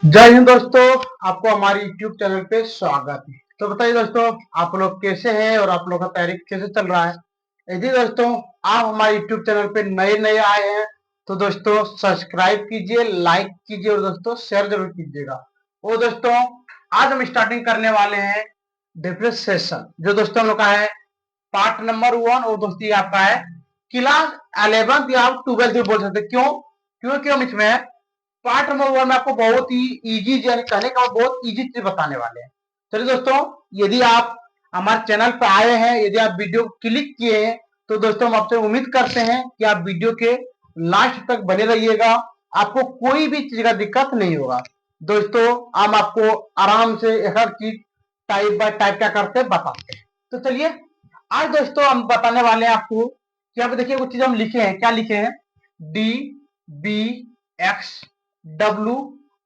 जय हिंद दोस्तों। आपको हमारी YouTube चैनल पे स्वागत है। तो बताइए दोस्तों, आप लोग कैसे हैं और आप लोग का तैयारी कैसे चल रहा है। यदि दोस्तों आप हमारे YouTube चैनल पे नए नए आए हैं तो दोस्तों सब्सक्राइब कीजिए, लाइक कीजिए और दोस्तों शेयर जरूर कीजिएगा। और दोस्तों आज हम स्टार्टिंग करने वाले हैं डिफरेंशिएशन, जो दोस्तों हम लोग का है पार्ट नंबर 1। और दोस्तों ये आपका है क्लास 11th या 12th भी बोल सकते। क्यों? क्योंकि हम इसमें पार्ट नंबर 1 में आपको बहुत ही इजी, कहने का बहुत इजी चीज बताने वाले हैं। चलिए दोस्तों, यदि आप हमारे चैनल पर आए हैं, यदि आप वीडियो क्लिक किए हैं तो दोस्तों हम आपसे उम्मीद करते हैं कि आप वीडियो के लास्ट तक बने रहिएगा। आपको कोई भी चीज का दिक्कत नहीं होगा। दोस्तों हम आपको आराम से हर चीज टाइप बाय टाइप क्या करते हैं बताते हैं। तो चलिए आज दोस्तों हम बताने वाले हैं आपको कि आप देखिए कुछ चीज हम लिखे हैं। क्या लिखे हैं? D B X W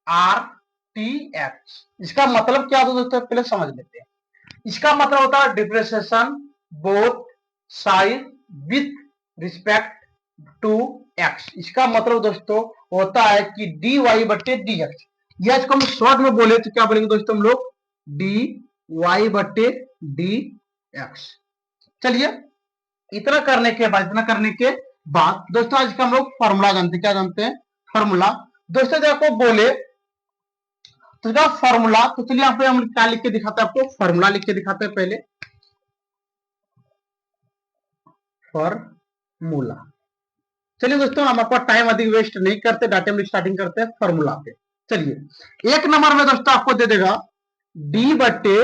R T X. इसका मतलब क्या होता है दोस्तों, पहले समझ लेते हैं। इसका मतलब होता है differentiation both side with respect to X. इसका मतलब दोस्तों होता है कि डी वाई बट्टे डी एक्स। या इसको हम शॉर्ट में बोले तो क्या बोलेंगे दोस्तों हम लोग? डी वाई बट्टे डी एक्स। चलिए इतना करने के बाद दोस्तों आज का हम लोग फॉर्मूला जानते हैं। क्या जानते हैं? फॉर्मूला। दोस्तों जब आपको बोले तो क्या फॉर्मूला, तो चलिए यहाँ पे हम क्या लिख के दिखाते हैं आपको, फॉर्मूला लिख के दिखाते हैं पहले। फॉर्मूला। चलिए दोस्तों हम आपका टाइम अधिक वेस्ट नहीं करते, डाटा में स्टार्टिंग करते हैं फॉर्मूला पे। चलिए एक नंबर में दोस्तों आपको दे देगा डी बट्टे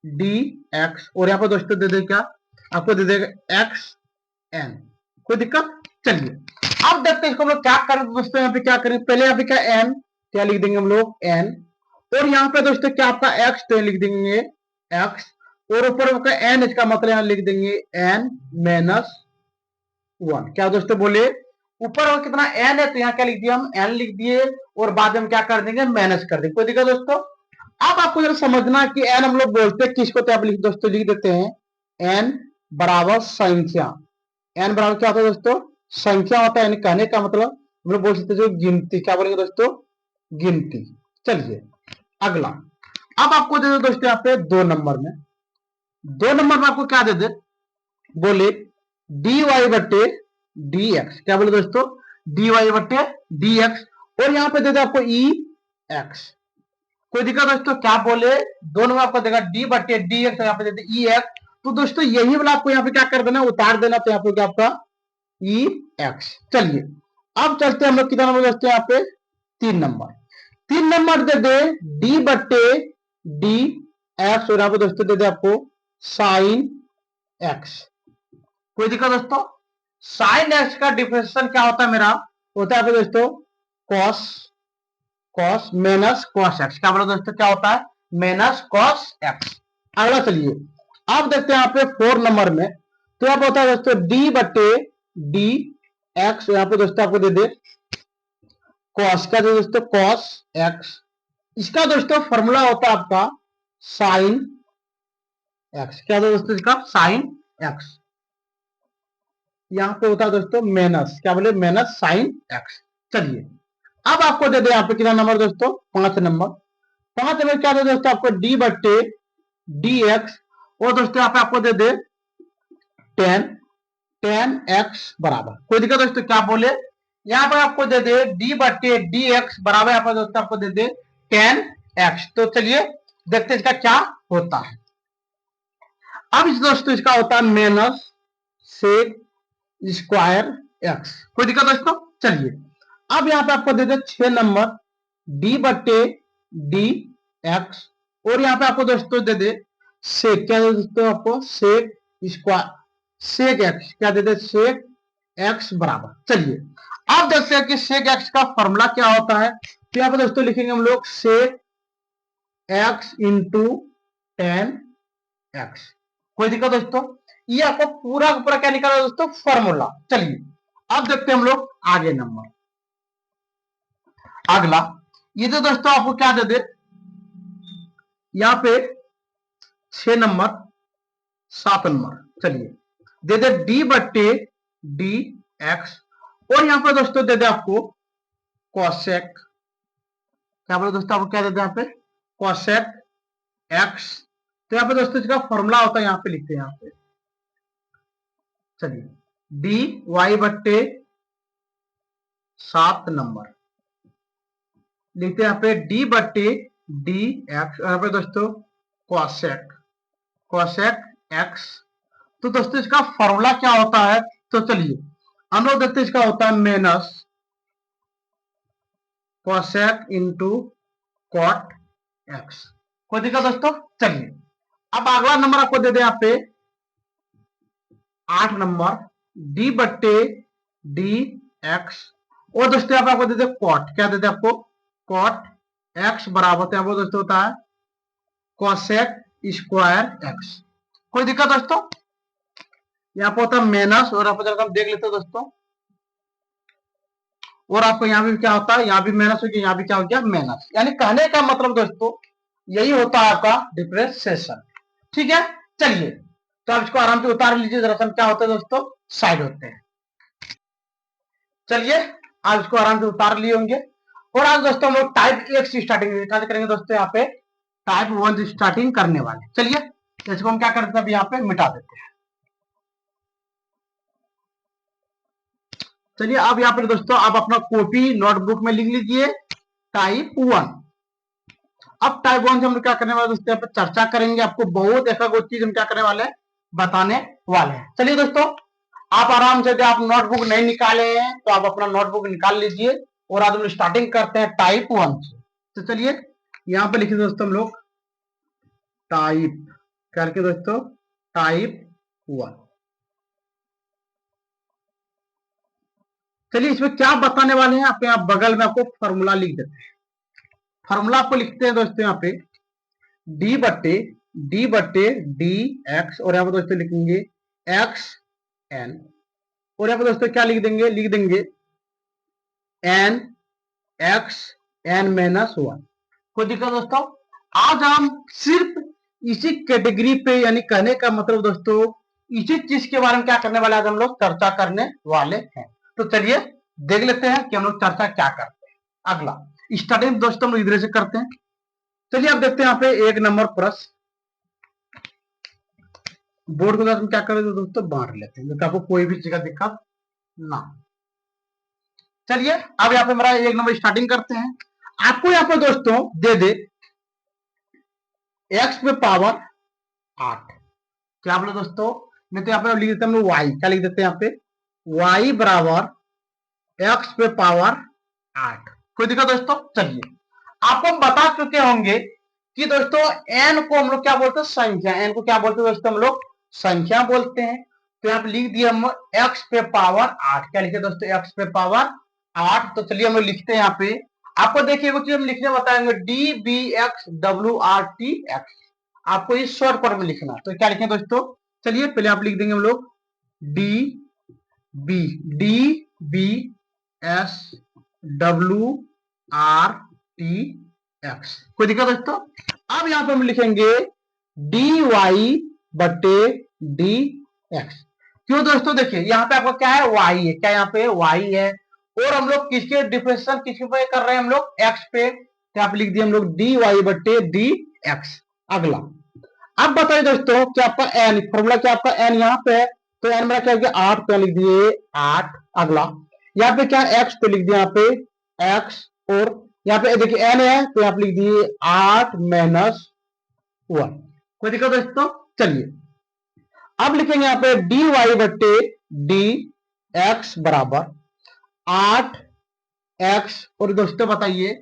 डी एक्स, और यहाँ पे दोस्तों दे देगा क्या? आपको दे देगा एक्स एन। कोई दिक्कत? चलिए अब देखते हैं इसको हम लोग क्या करें दोस्तों। यहाँ पे क्या करें? पहले यहाँ पे क्या एन, क्या लिख देंगे हम लोग? एन। और यहाँ पे दोस्तों क्या आपका एक्स, तो लिख देंगे एक्स। और ऊपर आपका एन, इसका मतलब यहाँ लिख देंगे एन माइनस 1। क्या दोस्तों बोले? ऊपर और कितना एन है तो यहाँ क्या लिख दिया? हम एन लिख दिए और बाद में हम क्या कर देंगे? माइनस कर देंगे। कोई दिक्कत दोस्तों? अब आपको जरा समझना कि एन हम लोग बोलते हैं किसको, तो आप दोस्तों लिख देते हैं एन बराबर संख्या। एन बराबर क्या होता है दोस्तों? संख्या होता है। कहने का मतलब हम लोग बोल सकते हैं जो गिनती। क्या बोलेंगे दोस्तों? गिनती। चलिए अगला। अब आपको दे दो दोस्तों यहाँ पे 2 नंबर में, 2 नंबर में आपको क्या दे दे? बोले डी वाई बट्टे डी एक्स। क्या बोले दोस्तों? डी वाई बट्टे डी एक्स। और यहाँ पे दे दे आपको ई एक्स। कोई दिक्कत दोस्तों? क्या बोले? दोनों में आपको देगा डी बट्टे डी एक्स, यहाँ पे देते ई एक्स। तो दोस्तों यही वाला आपको यहाँ पे क्या कर देना? उतार देना। तो यहाँ पे क्या आपका ई एक्स। चलिए अब चलते हैं हम लोग कितना नंबर दोस्तों? यहाँ पे 3 नंबर। 3 नंबर दे दे डी बट्टे डी एक्स, और यहाँ पे दोस्तों दे दे आपको साइन एक्स। कोई दिक्कत दोस्तों? साइन एक्स का डिफरेंशिएशन क्या होता है मेरा? होता है दोस्तों cos, cos minus cos x. क्या बोला दोस्तों? क्या होता है? Minus cos x. अगला चलिए अब देखते हैं यहाँ पे 4 नंबर में। तो यहाँ पे होता है दोस्तों डी बट्टे डी एक्स, यहाँ पे दोस्तों आपको दे दे कॉस। का दोस्तों कॉस एक्स। इसका दोस्तों फॉर्मूला होता है आपका साइन एक्स। क्या दोस्तों? इसका साइन एक्स। यहाँ पे होता है दोस्तों माइनस, क्या बोले? Minus sine x. चलिए अब आपको दे दे यहाँ पे कितना नंबर दोस्तों? 5 नंबर। 5 नंबर क्या दे दोस्तों आपको? डी बट्टे डी एक्स। और दोस्तों यहाँ पे आपको दे दे टेन, टेन एक्स बराबर। कोई दिक्कत दोस्तों? क्या बोले? यहाँ पर आपको दे दे डी बट्टे डी एक्स बराबर, यहाँ पर दोस्तों आपको दे दे टेन एक्स। तो चलिए देखते हैं इसका क्या होता है। अब इस दोस्तों इसका होता है माइनस सेक स्क्वायर एक्स। कोई दिक्कत दोस्तों? चलिए अब यहाँ पे आपको दे दे 6 नंबर डी बट्टे डी एक्स, और यहाँ पे आपको दोस्तों दे दे सेक। क्या दे दोस्तों आपको? Sec square sec X. क्या दे दे? सेक एक्स बराबर। चलिए अब देखते हैं कि सेक एक्स का फॉर्मूला क्या होता है। तो यहाँ पे दोस्तों लिखेंगे हम लोग sec X into tan X. कोई दिक्कत दोस्तों? ये आपको पूरा का पूरा क्या निकाला दोस्तों? फॉर्मूला। चलिए अब देखते हैं हम लोग आगे नंबर। अगला ये तो दोस्तों आपको क्या दे दे? यहाँ पे 6 नंबर 7 नंबर। चलिए दे दे डी बट्टे डी एक्स, और यहाँ पे दोस्तों दे दे आपको कॉसेक। क्या बोले दोस्तों, आपको क्या देते हैं यहाँ पे, कोसेक एक्स। तो यहाँ पे दोस्तों इसका फॉर्मूला होता है, यहाँ पे लिखते हैं यहाँ पे, चलिए डी वाई बट्टे 7 नंबर लिखते हैं यहाँ पे डी बट्टे डी एक्स, यहाँ पे दोस्तों कोसेक कोसेक एक्स। तो दोस्तों इसका फॉर्मूला क्या होता है, तो चलिए हम लोग देखते हैं, इसका होता है minus cosec into cot X. कोई दिक्कत दोस्तों, चलिए अब अगला नंबर आपको दे दे यहाँ पे 8 नंबर डी बट्टे डी एक्स, और दोस्तों यहाँ पे आपको दे दे कॉट, क्या दे दे आपको, कॉट एक्स बराबर, तो यहाँ पे दोस्तों होता है कोसेक स्क्वायर एक्स। कोई दिक्कत दोस्तों, यहाँ पे होता है माइनस, और यहाँ पे हम देख लेते हैं दोस्तों, और आपको यहाँ भी क्या होता है, यहाँ भी माइनस हो गया, यहाँ भी क्या हो गया माइनस। यानी कहने का मतलब दोस्तों यही होता है आपका डिफरेंशिएशन। ठीक है, चलिए तो आप इसको आराम से उतार लीजिए, दरअसल क्या होता है दोस्तों, साइड होते हैं। चलिए आप इसको आराम से उतार लिए होंगे, और आज दोस्तों हम लोग टाइप 1 से स्टार्टिंग करेंगे दोस्तों, यहाँ पे टाइप 1 से स्टार्टिंग करने वाले। चलिए इसको हम क्या करते हैं, यहाँ पे मिटा देते हैं। चलिए अब यहाँ पर दोस्तों आप अपना कॉपी नोटबुक में लिख लीजिए टाइप 1। अब टाइप 1 से हम लोग क्या करने वाले दोस्तों, यहाँ पे चर्चा करेंगे, आपको बहुत ऐसा कुछ चीज हम क्या करने वाले हैं, बताने वाले हैं। चलिए दोस्तों आप आराम से, यदि आप नोटबुक नहीं निकाले हैं तो आप अपना नोटबुक निकाल लीजिए, और आज हम स्टार्टिंग करते हैं टाइप 1 से। तो चलिए यहाँ पे लिखिए दोस्तों हम लोग टाइप करके दोस्तों टाइप 1। चलिए इसमें क्या बताने वाले हैं, आपके यहाँ बगल में आपको फॉर्मूला लिख देते हैं। फॉर्मूला आपको लिखते हैं दोस्तों यहाँ पे डी बट्टे डी एक्स, और यहाँ पे दोस्तों लिखेंगे एक्स एन, और यहाँ पे दोस्तों क्या लिख देंगे एन एक्स एन माइनस 1। कोई दिक्कत दोस्तों, आज हम सिर्फ इसी कैटेगरी पे, यानी कहने का मतलब दोस्तों इसी चीज के बारे में क्या करने वाले, आज हम लोग चर्चा करने वाले हैं। तो चलिए देख लेते हैं कि हम लोग चर्चा क्या करते हैं। अगला स्टार्टिंग दोस्तों हम लोग इधर से करते हैं। चलिए अब देखते हैं यहाँ पे 1 नंबर प्रश्न, बोर्ड को हम क्या करें दोस्तों, बांट लेते हैं, तो आपको कोई भी चीज का दिक्कत ना। चलिए अब यहाँ पे हमारा 1 नंबर स्टार्टिंग करते हैं। आपको यहाँ पे दोस्तों दे दे एक्स पे पावर 8, क्या बोले दोस्तों, मैं तो यहाँ पे लिख देते हैं हम लोग वाई, क्या लिख देते हैं यहाँ पे वाई बराबर एक्स पे पावर 8। कोई दिक्कत दोस्तों, चलिए आपको हम बता चुके होंगे कि दोस्तों एन को हम लोग क्या बोलते हैं, संख्या, एन को क्या बोलते हैं दोस्तों, हम लोग संख्या बोलते हैं। तो यहाँ पे लिख दिया हम एक्स पे पावर 8, क्या लिखे दोस्तों एक्स पे पावर 8। तो चलिए हम लोग लिखते हैं यहाँ पे, आपको देखिए वो चीज हम लिखने बताएंगे D B X W R T X, आपको इस शॉर्ट फॉर्म में लिखना। तो क्या लिखें दोस्तों, चलिए पहले आप लिख देंगे हम लोग D B S W R T X. कोई दिक्कत दोस्तों, अब यहां पे हम लिखेंगे डी वाई बटे डी एक्स। क्यों दोस्तों, देखिए यहाँ पे आपका क्या है, वाई है, क्या यहाँ पे वाई है, और हम लोग किसके डिफरेंशियल किसके पे कर रहे हैं, हम लोग एक्स पे, तो आप लिख दिए हम लोग डी वाई बटे डी एक्स। अगला अब बताइए दोस्तों क्या आपका एन, फॉर्मूला क्या आपका एन यहाँ पे है, तो एन मेरा क्या हो गया 8, तो लिख दिए 8। अगला यहाँ पे क्या एक्स, तो लिख दिया यहाँ पे एक्स, और यहाँ पे देखिए एन है तो आप लिख दिए 8 माइनस 1। कोई दिक्कत दोस्तों, चलिए अब लिखेंगे यहाँ पे डी वाई बट्टे डी एक्स बराबर 8 एक्स, और दोस्तों बताइए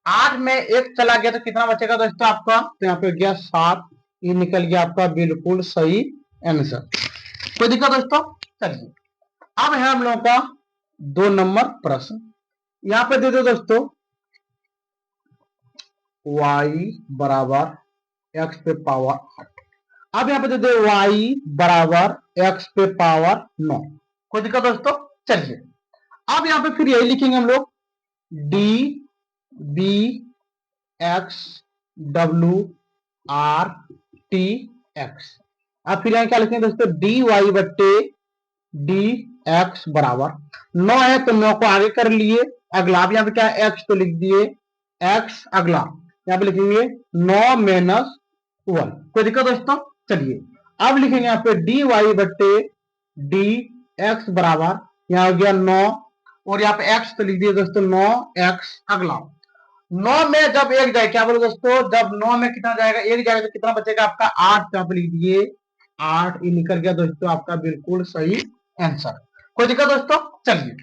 8 में 1 चला गया तो कितना बचेगा दोस्तों आपका, तो यहाँ पे गया 7, ये निकल गया आपका बिल्कुल सही आंसर। कोई दिक्कत दोस्तों, चलिए अब है हम लोगों का 2 नंबर प्रश्न। यहाँ पे दे दो दोस्तों y बराबर x पे पावर 8, अब यहाँ पे दे दो y बराबर x पे पावर 9। कोई दिक्कत दोस्तों, चलिए अब यहाँ पे फिर यही लिखेंगे हम लोग D B X W R T X. अब फिर यहाँ क्या लिखेंगे दोस्तों डी वाई बट्टे डी एक्स बराबर 9 है तो 9 को आगे कर लिए। अगला अब यहाँ पे क्या है x, तो लिख दिए एक्स अगला, यहाँ पे लिखेंगे 9-1। कोई दिक्कत दोस्तों? चलिए अब लिखेंगे यहाँ पे डी वाई बट्टे डी एक्स बराबर, यहाँ हो गया 9 और यहाँ पे एक्स तो लिख दिए दोस्तों 9x अगला। 9 में जब एक जाए, क्या बोलो दोस्तों, जब 9 में कितना जाएगा, एक जाएगा तो कितना बचेगा आपका 8, यहाँ पे लिख दिए 8, ये निकल गया दोस्तों आपका बिल्कुल सही आंसर। कोई दिक्कत दोस्तों? चलिए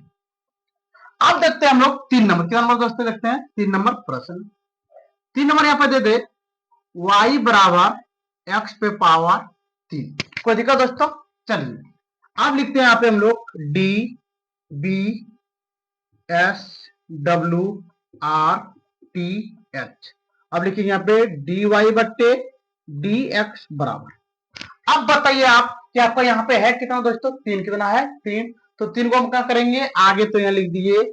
अब देखते हैं हम लोग 3 नंबर, कितना नंबर दोस्तों देखते हैं 3 नंबर प्रश्न। 3 नंबर यहाँ पे दे दे y बराबर x पे पावर 3। कोई दिक्कत दोस्तों? चलिए अब लिखते हैं यहाँ पे हम लोग D B S W R T H. अब लिखेंगे यहाँ पे डी वाई बट्टे डी एक्स बराबर। अब बताइए आप कि आपका यहाँ पे है कितना दोस्तों, 3। कितना है 3, तो 3 को हम क्या करेंगे आगे, तो यहाँ लिख दिए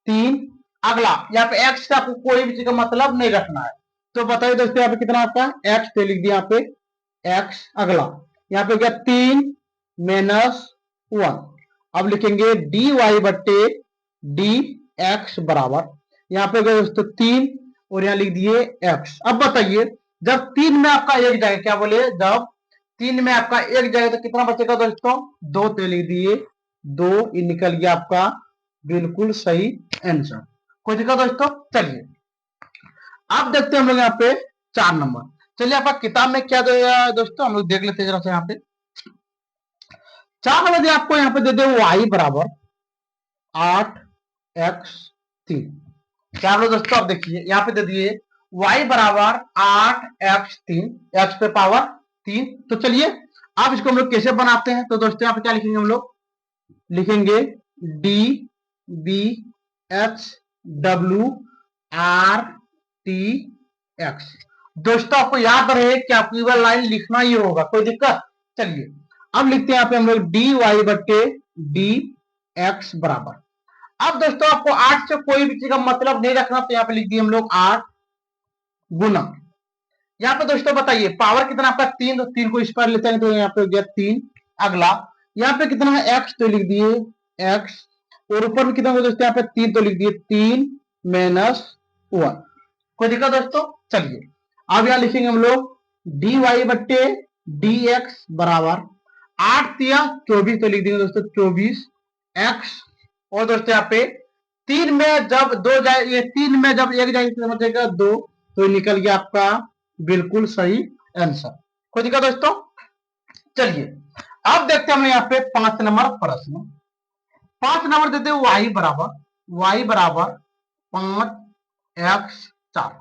3 अगला। यहाँ पे x से आपको कोई भी चीज का मतलब नहीं रखना है, तो बताइए दोस्तों यहाँ पे कितना आपका x, तो लिख दिया यहाँ पे x अगला, यहाँ पे क्या 3-1। अब लिखेंगे डी वाई बट्टे डी एक्स बराबर, यहाँ पे गए दोस्तों 3 और यहाँ लिख दिए x। अब बताइए जब 3 में आपका एक जाएगा, क्या बोले, जब 3 में आपका एक जाएगा तो कितना बचेगा दोस्तों 2, तो लिख दिए 2, ये निकल गया आपका बिल्कुल सही आंसर। कोई दिक्कत दोस्तों? चलिए अब देखते हैं हम लोग यहाँ पे 4 नंबर। चलिए आपका किताब में क्या दिया दोस्तों, हम लोग देख लेते हैं जरा से। यहाँ पे 4 नंबर दिया आपको, यहाँ पे दे दे y बराबर 8x3। क्या बोलो दोस्तों, आप देखिए यहाँ पे दे दिए y बराबर 8x3, x पे पावर 3। तो चलिए अब इसको हम लोग कैसे बनाते हैं, तो दोस्तों यहाँ पे क्या लिखेंगे हम लोग, लिखेंगे D B H W R T X. दोस्तों आपको याद रहे कि आपको ये वाला लाइन लिखना ही होगा, कोई दिक्कत? चलिए अब लिखते हैं यहाँ पे हम लोग डी वाई बट्टे डी एक्स बराबर। अब दोस्तों आपको 8 से कोई भी चीज का मतलब नहीं रखना, तो यहाँ पे लिख दिए हम लोग 8 गुना, यहाँ पे दोस्तों बताइए पावर कितना आपका 3, तो 3 को स्क्वायर लेते हैं तो यहाँ पे हो गया 3 अगला। यहाँ पे कितना है x, तो लिख दिए x, और ऊपर में कितना दोस्तों यहाँ पे 3, तो लिख दिए 3-1। कोई दिक्कत दोस्तों? चलिए अब यहाँ लिखेंगे हम लोग डी वाई बट्टे डी एक्स बराबर 8-3-24, तो लिख देंगे दोस्तों 24x। और दोस्तों यहाँ पे 3 में जब 2 जाए, ये 3 में जब 1 जाएगा तो समझेगा 2, तो निकल गया आपका बिल्कुल सही आंसर। कोई दिक्कत दोस्तों? चलिए अब देखते हैं हम यहाँ पे 5 नंबर प्रश्न। 5 नंबर देते हैं y बराबर 5x4।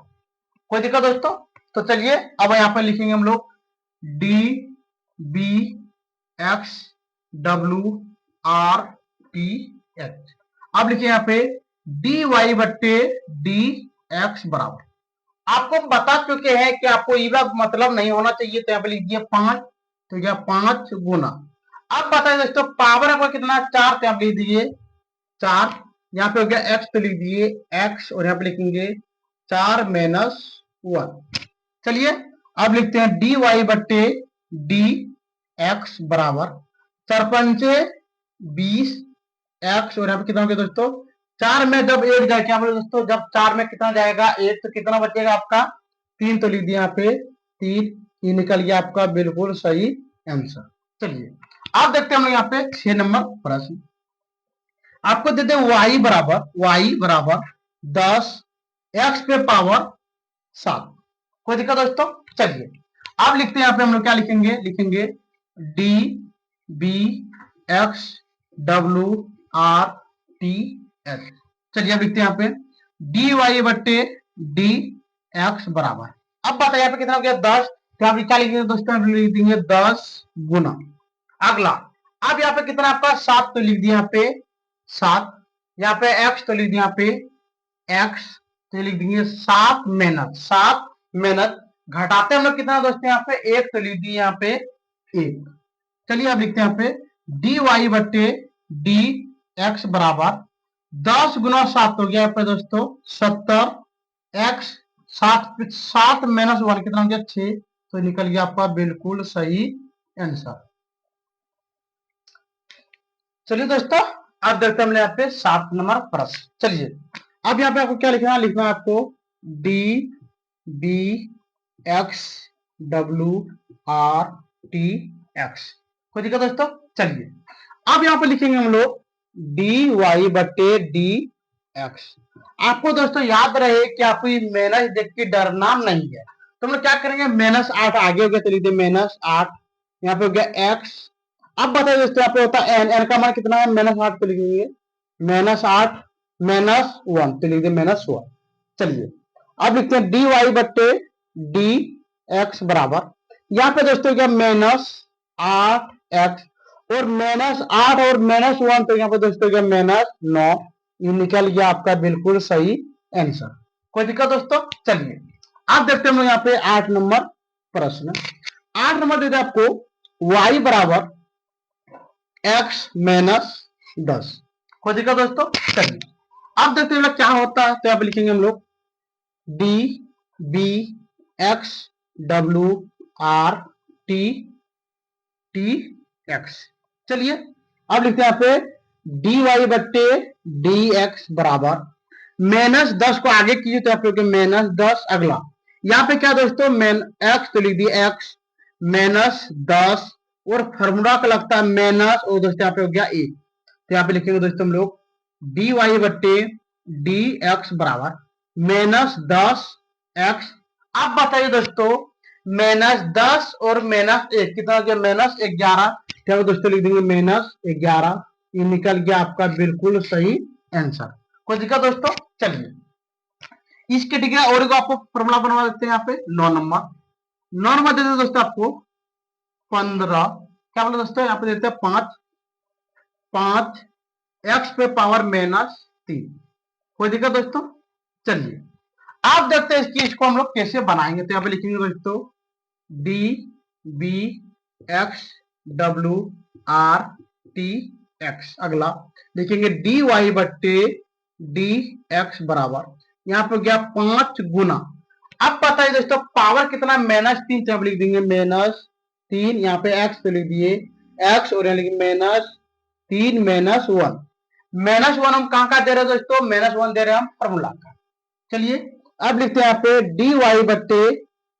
कोई दिक्कत दोस्तों? तो चलिए अब यहाँ पे लिखेंगे हम लोग D B X W R T H. अब लिखिए यहाँ पे डी वाई बट्टे डी एक्स बराबर। आपको बता चुके हैं कि आपको ईवा मतलब नहीं होना चाहिए, तो यहाँ पे लिख दिए 5, तो यह 5 गुना। अब बताइए दोस्तों पावर आपका कितना 4, तो यहाँ पे लिख दिए 4, यहाँ पे हो गया x, तो लिख दिए x, और यहाँ पे लिखेंगे 4-1। चलिए अब लिखते हैं डी वाई बट्टे डी एक्स बराबर 4-5-20 x, और यहाँ पे कितना हो गया दोस्तों 4 में जब 1 जाए, क्या बोले दोस्तों, जब 4 में कितना जाएगा 1, तो कितना बचेगा आपका 3, तो लिख दिया यहाँ पे 3, ये निकल गया आपका बिल्कुल सही आंसर। चलिए अब देखते हैं हम यहाँ पे 6 नंबर प्रश्न। आपको देते हैं y बराबर 10 x पे पावर 7। कोई दिक्कत दोस्तों? चलिए अब लिखते हैं यहाँ पे हम लोग क्या लिखेंगे D B X W R T H. चलिए अब लिखते हैं यहाँ पे डी वाई बट्टे डी एक्स बराबर। अब बताइए यहाँ पे कितना हो गया 10, तो आप क्या लिखेंगे दोस्तों, लिख देंगे 10 गुना अगला। अब यहाँ पे कितना आपका 7, तो लिख दिया यहाँ पे 7, यहाँ पे x, तो लिख दिया यहाँ पे x, तो लिख देंगे 7 मेहनत घटाते हम लोग कितना दोस्तों यहाँ पे 1, तो लिख दिए यहाँ पे 1। चलिए अब लिखते हैं यहाँ पे डी वाई बट्टे डी एक्स बराबर 10 गुना 7 हो गया यहाँ पे दोस्तों 70 x, 7-1 कितना हो गया 6, तो निकल गया आपका बिल्कुल सही आंसर। चलिए दोस्तों अब देखते हैं हमने यहाँ पे 7 नंबर प्रश्न। चलिए अब यहाँ पे आपको क्या लिखना है आपको D B X W R T X. कोई दिक्कत दोस्तों? चलिए अब यहाँ पे लिखेंगे हम लोग डी वाई बटे डी एक्स। आपको दोस्तों याद रहे कि आपको ये माइनस देख के डरना नहीं है, तो हम लोग क्या करेंगे, -8 आगे हो गया तो लिख दिए -8, यहाँ पे हो गया एक्स। अब बताइए दोस्तों यहाँ पे होता है एन, एन का मान कितना है, -8 पे लिखेंगे -8 -1 तो लिख दिए -1। चलिए अब लिखते हैं डी वाई बट्टे डी एक्स बराबर, यहाँ पे दोस्तों क्या -8 एक्स और -8 और -1 तो यहाँ पे दोस्तों क्या -9, ये निकल गया आपका बिल्कुल सही आंसर। कोई दिक्कत दोस्तों? चलिए आप देखते हैं यहाँ पे 8 नंबर प्रश्न। 8 नंबर देते आपको y बराबर x - 10। कोई दिक्कत दोस्तों? चलिए आप देखते हैं क्या होता है, तो आप लिखेंगे हम लोग D B X W R T T X. चलिए अब लिखते हैं यहाँ पे डी वाई बट्टे डी एक्स बराबर -10 को आगे कीजिए तो आप लोग -10 अगला, यहाँ पे क्या दोस्तों एक्स तो लिख दिए एक्स -10 और फॉर्मूला का लगता है माइनस और दोस्तों यहाँ पे हो गया 1, तो यहाँ पे लिखेंगे दोस्तों हम लोग डी वाई बट्टे डी एक्स बराबर -10 एक्स। अब बताइए दोस्तों -10 और -1 कितना हो गया, -11, क्या दोस्तों लिख देंगे -11, ये निकल गया आपका बिल्कुल सही आंसर। कोई दिक्कत दोस्तों? चलिए इस कैटेगरी और को आपको फॉर्मूला बनवा देते हैं यहाँ पे 9 नंबर। 9 नंबर देते हैं दोस्तों आपको 15, क्या बोले दोस्तों यहाँ पे देते हैं 5 एक्स पे पावर -3। कोई दिक्कत दोस्तों? चलिए आप देखते हैं इसको हम लोग कैसे बनाएंगे, तो यहाँ पे लिखेंगे दोस्तों D B X W R T X. अगला लिखेंगे डी वाई बट्टे डी एक्स बराबर, यहाँ पे गया 5 गुना, अब पता है दोस्तों पावर कितना -3, तो लिख देंगे -3, यहाँ पे एक्स तो लिख दिए एक्स और यहाँ लिखेंगे -3 -1। -1 हम कहाँ दे रहे हैं दोस्तों, -1 दे रहे हैं हम फॉर्मूला का। चलिए अब लिखते हैं यहाँ पे डी वाई बट्टे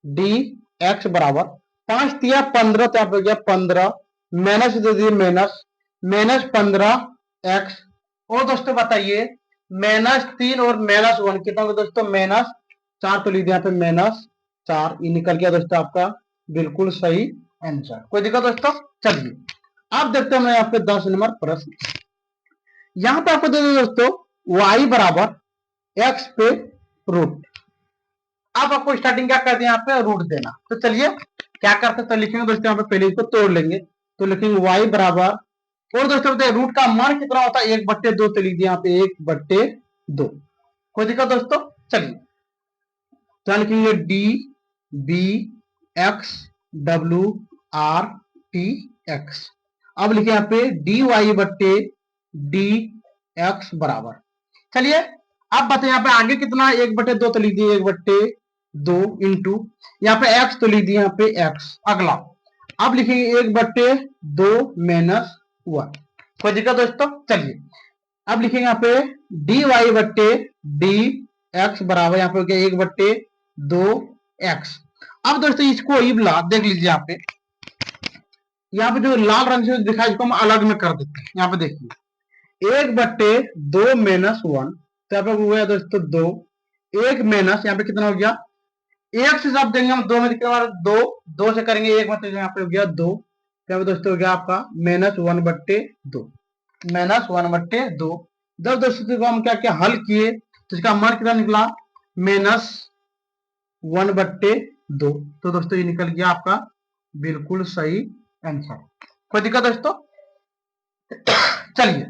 डी एक्स बराबर 5 दिया 15, तो यहाँ पे गया 15 माइनस दे दिए -15 एक्स, और दोस्तों बताइए -3 और -1 कितना होगा दोस्तों, -4, तो लिख दिया यहाँ पे -4, ये निकल गया दोस्तों आपका बिल्कुल सही आंसर। कोई दिक्कत दोस्तों? चलिए आप देखते हैं यहाँ पे 10 नंबर प्रश्न। यहाँ पे आपको दे दो दोस्तों y बराबर x पे रूट। अब आपको स्टार्टिंग क्या कर दिया, यहाँ पे रूट देना, तो चलिए क्या करते हैं, तो लिखेंगे दोस्तों यहाँ पे पहले इसको तोड़ लेंगे, तो लिखेंगे y बराबर, और दोस्तों बताइए रूट का मान कितना होता है 1/2, तो लिख दिया यहाँ पे 1/2। कोई दिक्कत दोस्तों? चलिए तो लिखेंगे D B X W R T X. अब लिखे यहाँ पे डी वाई बट्टे डी एक्स बराबर, चलिए अब बताइए यहाँ पे आगे कितना 1/2, तो लिख दिए 1/2 इंटू यहाँ पे एक्स तो लिख दिए यहाँ पे एक्स। अगला अब लिखेंगे 1/2 -1। कोई दिक्कत दोस्तों? चलिए अब लिखेंगे यहाँ पे डी वाई बट्टे डी एक्स बराबर, यहाँ पे हो गया 1/2 एक्स। अब दोस्तों इसको इबला देख लीजिए यहाँ पे जो लाल रंग से दिखा इसको हम अलग में कर देते हैं। यहाँ पे देखिए 1/2 -1, तो यहाँ पे हो गया दोस्तों 2, 1 माइनस यहाँ पे कितना हो गया, एक से जब देंगे हम 2 में कितना 2 से करेंगे 1 मतलब यहाँ पे हो गया 2, यहाँ पे दोस्तों हो गया आपका -1/2 -1/2। जब दोस्तों को हम क्या क्या हल किए तो इसका मान कितना निकला -1/2, तो दोस्तों ये निकल गया आपका बिल्कुल सही आंसर। कोई दिक्कत दोस्तों? चलिए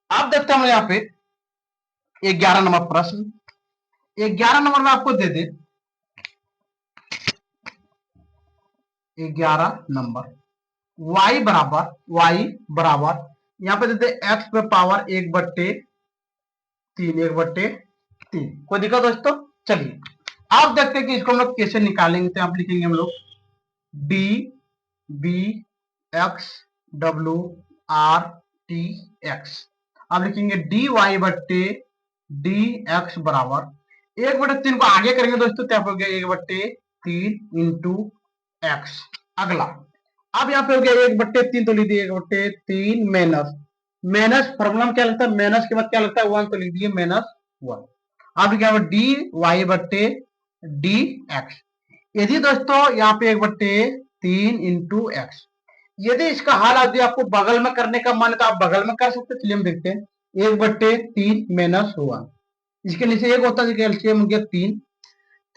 आप देखते हैं यहाँ पे 11 नंबर प्रश्न। 11 नंबर में आपको दे दे 11 नंबर y बराबर यहाँ पे देते x पे पावर 1/3। कोई दिक्कत दोस्तों? चलिए आप देखते हैं कि इसको हम लोग कैसे निकालेंगे, तो आप लिखेंगे हम लोग D B X W R T X. अब लिखेंगे डी वाई बट्टे डी एक्स बराबर 1/3 को आगे करेंगे दोस्तों तो यहाँ पे हो गया 1/3 इंटू एक्स। अगला अब यहाँ पे हो गया 1/3 तो लिख दिए 1/3 माइनस माइनस फॉर्मूला में क्या लगता है, माइनस के बाद क्या लगता है 1 तो लिख दिए -1। अब क्या होगा डी वाई बट्टे डी एक्स। यदि दोस्तों यहाँ पे 1/3 इंटू एक्स, यदि इसका हल यदि आपको बगल में करने का मन है तो आप बगल में कर सकते हैं। चलिए हम देखते हैं 1/3 -1। इसके नीचे एक होता है एलसीएम हो गया 3,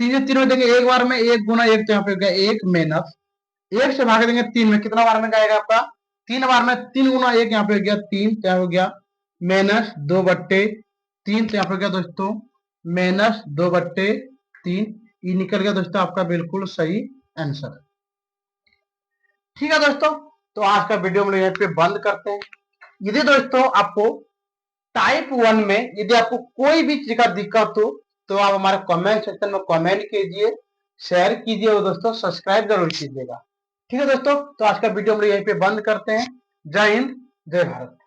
3 से 3 में देंगे एक बार में 1 गुना 1 तो यहाँ पे हो गया 1 माइनस 1 से भाग देंगे 3 में, कितना बार में जाएगा आपका 3 बार में, 3 गुना 1 यहाँ पे हो गया 3 तो यहाँ हो गया -2/3 तो यहाँ पे हो गया दोस्तों -2/3। ये निकल गया दोस्तों आपका बिल्कुल सही आंसर। ठीक है दोस्तों, तो आज का वीडियो हम लोग यहाँ पे बंद करते हैं। यदि दोस्तों आपको टाइप 1 में यदि आपको कोई भी चीज का दिक्कत हो तो आप हमारे कमेंट सेक्शन में कमेंट कीजिए, शेयर कीजिए और दोस्तों सब्सक्राइब जरूर कीजिएगा। ठीक है दोस्तों, तो आज का वीडियो हम लोग यहीं पे बंद करते हैं। जय हिंद, जय भारत।